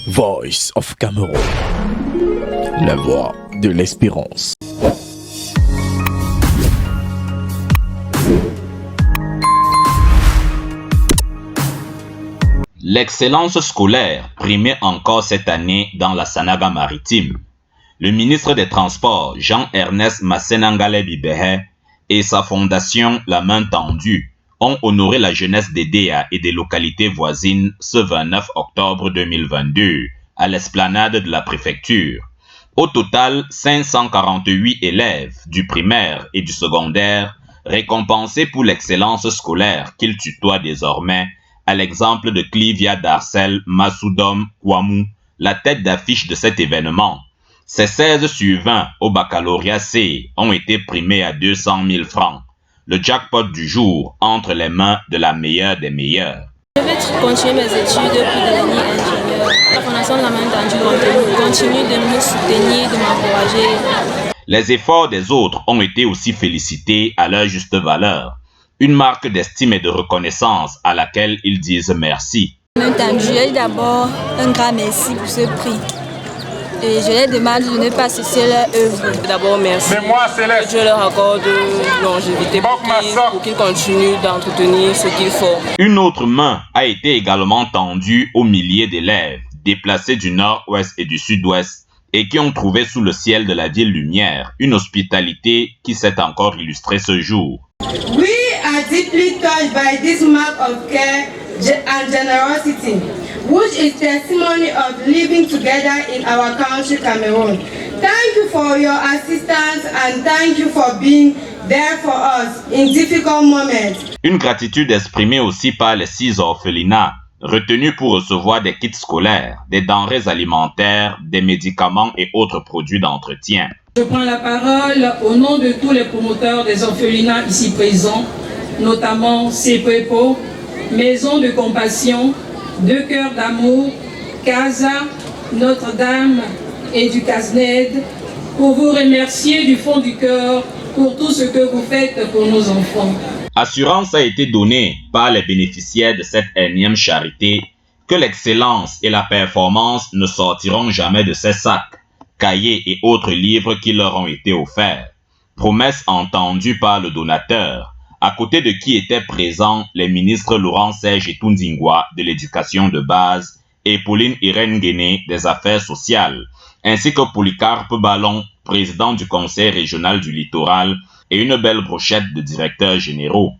Voice of Cameroon, la voix de l'espérance. L'excellence scolaire primait encore cette année dans la Sanaga maritime. Le ministre des Transports, Jean-Ernest Massenangale Bibehe, et sa fondation La Main Tendue ont honoré la jeunesse d'Edea et des localités voisines ce 29 octobre 2022 à l'esplanade de la préfecture. Au total, 548 élèves du primaire et du secondaire récompensés pour l'excellence scolaire qu'ils tutoient désormais, à l'exemple de Clivia Darcel Massoudom Kouamou, la tête d'affiche de cet événement. Ces 16 sur 20 au baccalauréat C ont été primés à 200 000 francs. Le jackpot du jour entre les mains de la meilleure des meilleures. Je vais continuer mes études pour devenir ingénieur. La Fondation de La Main Tendue continue de me soutenir, de m'encourager. Les efforts des autres ont été aussi félicités à leur juste valeur. Une marque d'estime et de reconnaissance à laquelle ils disent merci. La Main Tendue, d'abord un grand merci pour ce prix. Et je les demande de ne pas cesser leur œuvre. D'abord, merci. Que Dieu leur accorde longévité pour qu'ils continuent d'entretenir ce qu'ils font. Une autre main a été également tendue aux milliers d'élèves déplacés du nord-ouest et du sud-ouest et qui ont trouvé sous le ciel de la ville lumière une hospitalité qui s'est encore illustrée ce jour. We are deeply touched by this mark of care and generosity, which is testimony of living together in our country, Cameroon. Thank you for your assistance and thank you for being there for us in difficult moments. Une gratitude exprimée aussi par les 6 orphelinats retenus pour recevoir des kits scolaires, des denrées alimentaires, des médicaments et autres produits d'entretien. Je prends la parole au nom de tous les promoteurs des orphelinats ici présents, notamment CEPEPO, Maison de Compassion, Deux Cœurs d'Amour, Casa, Notre-Dame et du CASNED, pour vous remercier du fond du cœur pour tout ce que vous faites pour nos enfants. Assurance a été donnée par les bénéficiaires de cette énième charité que l'excellence et la performance ne sortiront jamais de ces sacs, cahiers et autres livres qui leur ont été offerts. Promesse entendue par le donateur, à côté de qui étaient présents les ministres Laurent Serge et Tundingwa de l'éducation de base et Pauline Irène Guéné des affaires sociales, ainsi que Polycarpe Ballon, président du conseil régional du littoral, et une belle brochette de directeurs généraux.